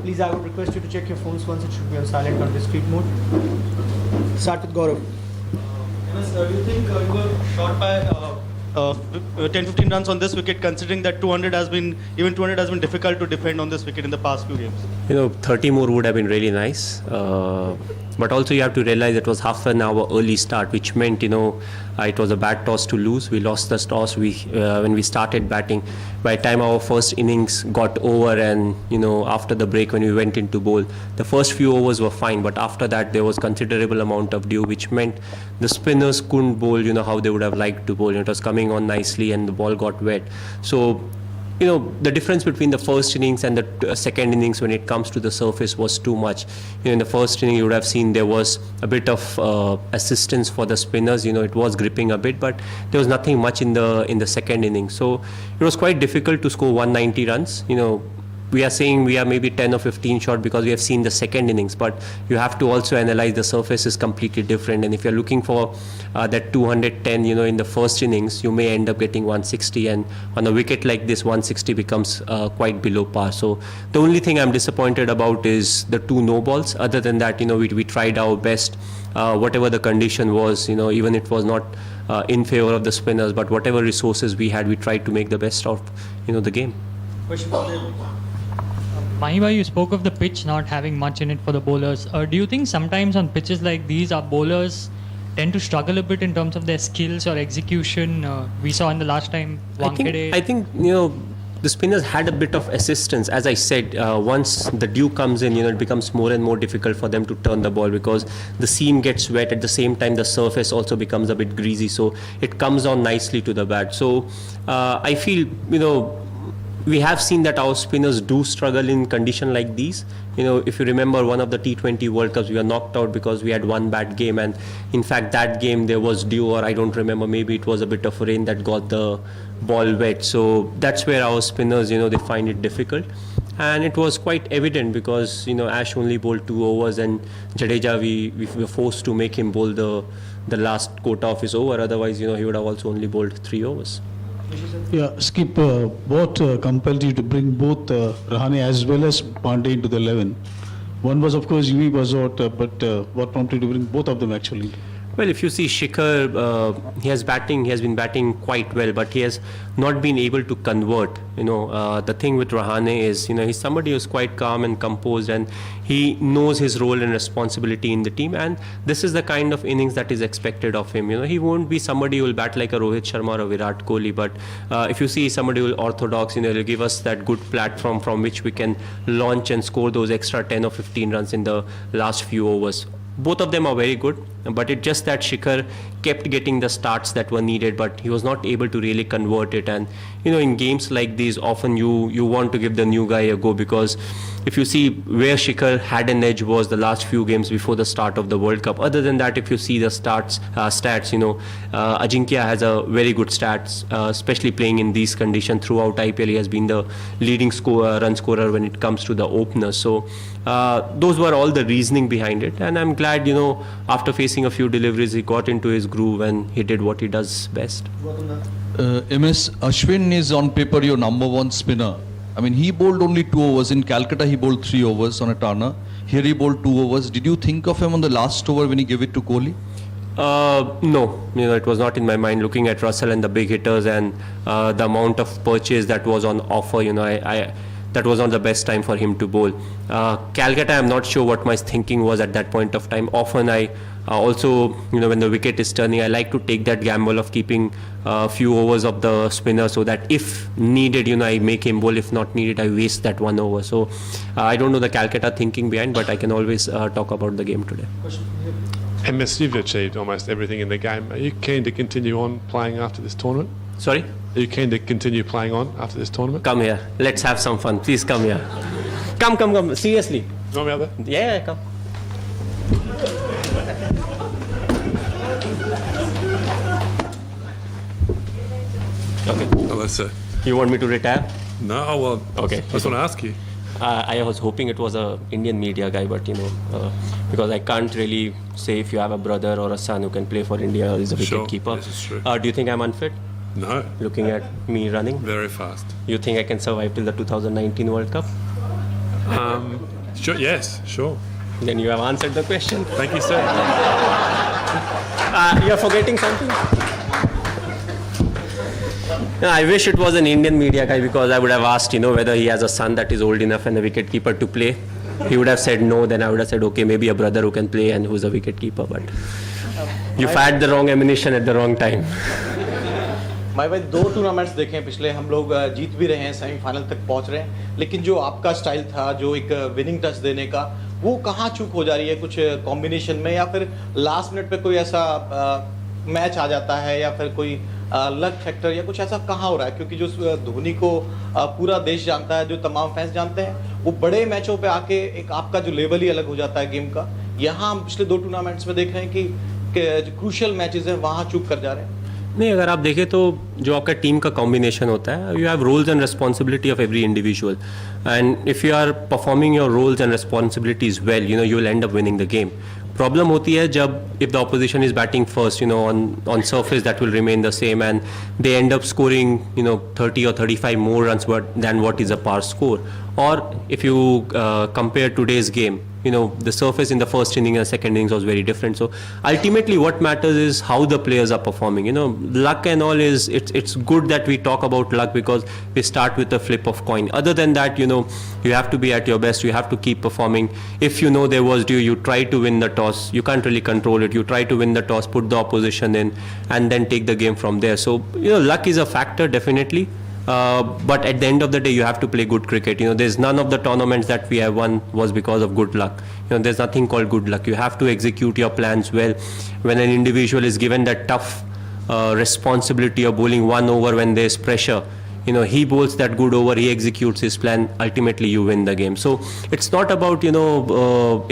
Please, I would request you to check your phones once. It should be on silent or discreet mode. Start with Gaurav. Do you think you were shot by 10-15 runs on this wicket, considering that 200 has been difficult to defend on this wicket in the past few games? 30 more would have been really nice. But also you have to realize it was half an hour early start, which meant, it was a bad toss to lose. We lost the toss when we started batting. By the time our first innings got over and, after the break when we went into bowl, the first few overs were fine. But after that, there was considerable amount of dew, which meant the spinners couldn't bowl, how they would have liked to bowl. It was coming on nicely and the ball got wet. So, the difference between the first innings and the second innings when it comes to the surface was too much. In the first inning, you would have seen there was a bit of assistance for the spinners. It was gripping a bit, but there was nothing much in the second inning. So it was quite difficult to score 190 runs. We are saying we are maybe 10 or 15 short because we have seen the second innings, but you have to also analyze the surface is completely different. And if you're looking for that 210, in the first innings, you may end up getting 160. And on a wicket like this, 160 becomes quite below par. So the only thing I'm disappointed about is the 2 no balls. Other than that, we tried our best. Whatever the condition was, even it was not in favor of the spinners, but whatever resources we had, we tried to make the best of, the game. Question for David. Mahiba, you spoke of the pitch not having much in it for the bowlers. Do you think sometimes on pitches like these, our bowlers tend to struggle a bit in terms of their skills or execution? We saw in the last time, Wankhede. I think the spinners had a bit of assistance. As I said, once the dew comes in, it becomes more and more difficult for them to turn the ball because the seam gets wet. At the same time, the surface also becomes a bit greasy. So it comes on nicely to the bat. So I feel, we have seen that our spinners do struggle in condition like these. If you remember one of the T20 World Cups, we were knocked out because we had one bad game. And in fact, that game there was dew, or I don't remember, maybe it was a bit of rain that got the ball wet. So that's where our spinners, they find it difficult. And it was quite evident because, Ash only bowled 2 overs and Jadeja, we were forced to make him bowl the last quota of his over. Otherwise, he would have also only bowled 3 overs. Yeah, Skip, what compelled you to bring both Rahane as well as Pandey into the 11? One was, of course, Yumi was out, but what prompted you to bring both of them actually? Well, if you see Shikhar, he has been batting quite well, but he has not been able to convert. The thing with Rahane is, he's somebody who's quite calm and composed, and he knows his role and responsibility in the team. And this is the kind of innings that is expected of him. He won't be somebody who will bat like a Rohit Sharma or a Virat Kohli, but if you see somebody who will orthodox, he'll give us that good platform from which we can launch and score those extra 10 or 15 runs in the last few overs. Both of them are very good, but it's just that Shikhar kept getting the starts that were needed, but he was not able to really convert it. And in games like these, often you want to give the new guy a go, because if you see where Shikhar had an edge was the last few games before the start of the World Cup. Other than that, if you see the stats, Ajinkya has a very good stats, especially playing in these conditions throughout IPL. He has been the leading run scorer when it comes to the openers. So those were all the reasoning behind it, and I'm glad after facing a few deliveries, he got into his groove and he did what he does best. MS, Ashwin is on paper your number 1 spinner. I mean, he bowled only 2 overs. In Calcutta, he bowled 3 overs on a Turner. Here he bowled 2 overs. Did you think of him on the last over when he gave it to Kohli? No, it was not in my mind. Looking at Russell and the big hitters and the amount of purchase that was on offer, that was not the best time for him to bowl. Calcutta, I'm not sure what my thinking was at that point of time. Often I also, when the wicket is turning, I like to take that gamble of keeping a few overs of the spinner so that if needed, I make him bowl. If not needed, I waste that 1 over. So I don't know the Calcutta thinking behind, but I can always talk about the game today. MS, you've achieved almost everything in the game. Are you keen to continue on playing after this tournament? Sorry? Are you keen to continue playing on after this tournament? Come here. Let's have some fun. Please come here. Come. Seriously. You want me out there? Yeah, come. Okay. Hello, sir. You want me to retire? No, well, Okay. I just want to ask you. I was hoping it was a Indian media guy, but because I can't really say if you have a brother or a son who can play for India or is a wicket keeper. This is true. Do you think I'm unfit? No, Looking at me running, very fast. you think I can survive till the 2019 World Cup? Sure, yes, sure. Then you have answered the question. Thank you, sir. You're forgetting something? No, I wish it was an Indian media guy because I would have asked, whether he has a son that is old enough and a wicket keeper to play. He would have said no, then I would have said, okay, maybe a brother who can play and who's a wicket keeper. But you fired the wrong ammunition at the wrong time. भाई 2 tournaments देखे हैं पिछले, हम लोग जीत भी रहे हैं, semifinal तक पहुंच रहे हैं, लेकिन जो आपका स्टाइल था, जो एक विनिंग टच देने का, वो कहाँ चूक हो जा रही है? कुछ कॉम्बिनेशन में, या फिर लास्ट मिनट पे कोई ऐसा मैच आ जाता है, या फिर कोई लक फैक्टर, या कुछ ऐसा कहाँ हो रहा है? क्योंकि जो धोनी को पूरा देश जानता है, जो तमाम फैंस जानते हैं, वो बड़े मैचों पे आके एक आपका जो लेवल ही अलग हो जाता है गेम का। यहाँ हम पिछले 2 टूर्नामेंट्स में देख रहे हैं कि जो क्रूशियल मैचेस हैं वहाँ चूक कर जा रहे हैं। नहीं, अगर आप देखें तो जो आपका टीम का कॉम्बिनेशन होता है, you have roles and responsibility of every individual, and if you are performing your roles and responsibilities well, you will end up winning the game. Problem होती है जब if the opposition is batting first, on surface that will remain the same, and they end up scoring 30 or 35 more runs than what is a par score. Or if you compare today's game, the surface in the first inning and second innings was very different. So ultimately what matters is how the players are performing. Luck and all is, it's good that we talk about luck because we start with a flip of coin. Other than that, you have to be at your best, you have to keep performing. If there was due, you try to win the toss, you can't really control it, you try to win the toss, put the opposition in, and then take the game from there. So luck is a factor, definitely. But at the end of the day, you have to play good cricket. There's none of the tournaments that we have won was because of good luck. There's nothing called good luck. You have to execute your plans well. When an individual is given that tough responsibility of bowling 1 over when there's pressure, he bowls that good over, he executes his plan, ultimately you win the game. So it's not about,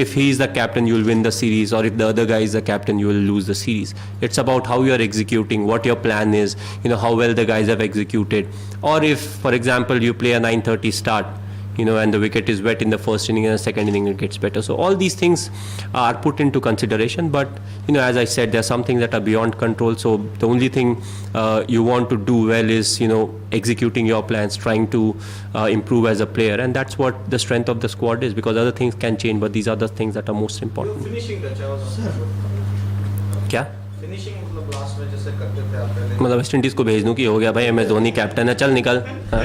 if he's the captain, you'll win the series, or if the other guy is the captain, you will lose the series. It's about how you're executing, what your plan is, how well the guys have executed. Or if, for example, you play a 9:30 start, and the wicket is wet in the first inning and the second inning it gets better. So all these things are put into consideration, but as I said, there are some things that are beyond control. So the only thing you want to do well is executing your plans, trying to improve as a player, and that's what the strength of the squad is, because other things can change, but these are the things that are most important. Finishing क्या मतलब last में जैसे करते थे आप पहले, मतलब West Indies को भेज दूं कि हो गया भाई, MS धोनी कैप्टन है, चल निकल? हाँ?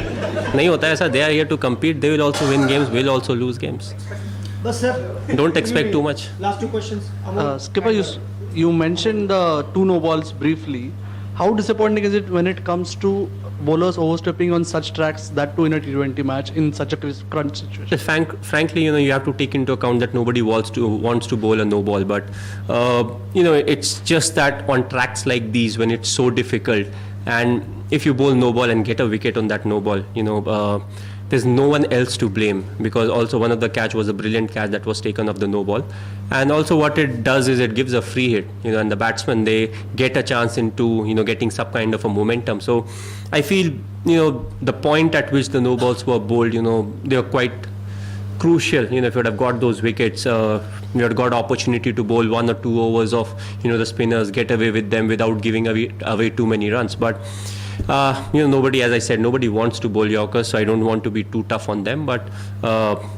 नहीं होता ऐसा. They are here to compete, they will also win games, will also lose games. But sir, Don't expect too much. last 2 questions. Skipper, you mentioned the 2 no balls briefly. How disappointing is it when it comes to bowlers overstepping on such tracks, that too in a T20 match in such a crunch situation? Frankly, you have to take into account that nobody wants to bowl a no ball, but it's just that on tracks like these, when it's so difficult, and if you bowl no ball and get a wicket on that no ball, there's no one else to blame, because also one of the catch was a brilliant catch that was taken off the no ball, and also what it does is it gives a free hit, and the batsmen, they get a chance into getting some kind of a momentum. So I feel the point at which the no balls were bowled, they were quite crucial. If you would have got those wickets, you had got opportunity to bowl 1 or 2 overs of the spinners, get away with them without giving away too many runs. But nobody, as I said, nobody wants to bowl Yorkers, so I don't want to be too tough on them. But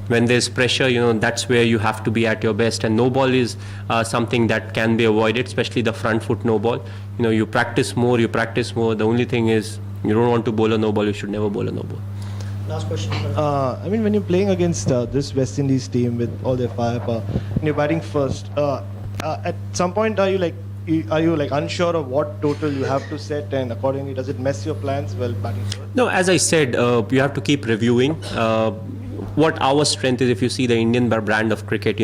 when there's pressure, that's where you have to be at your best. And no ball is something that can be avoided, especially the front foot no ball. You practice more. The only thing is, you don't want to bowl a no ball, you should never bowl a no ball. Last question. I mean, when you're playing against this West Indies team with all their firepower, and you're batting first, at some point are you unsure of what total you have to set, and accordingly does it mess your plans while batting first? No, as I said, you have to keep reviewing. What our strength is, if you see the Indian brand of cricket,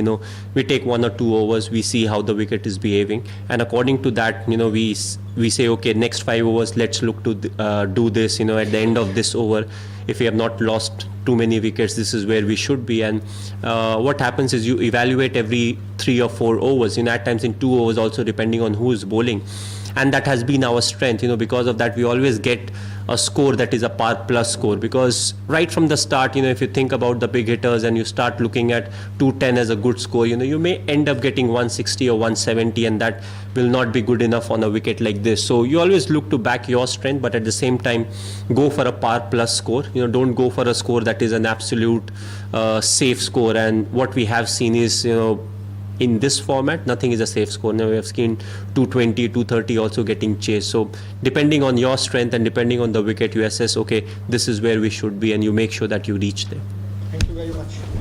we take 1 or 2 overs, we see how the wicket is behaving, and according to that, we say, okay, next 5 overs, let's look to do this. At the end of this over, if we have not lost too many wickets, this is where we should be. And what happens is you evaluate every 3 or 4 overs, at times in 2 overs also, depending on who is bowling. And that has been our strength, because of that we always get a score that is a par plus score, because right from the start, if you think about the big hitters and you start looking at 210 as a good score, you may end up getting 160 or 170, and that will not be good enough on a wicket like this. So you always look to back your strength, but at the same time go for a par plus score. Don't go for a score that is an absolute safe score. And what we have seen is, in this format, nothing is a safe score. Now we have seen 220, 230 also getting chased. So depending on your strength and depending on the wicket, you assess, okay, this is where we should be, and you make sure that you reach there. Thank you very much.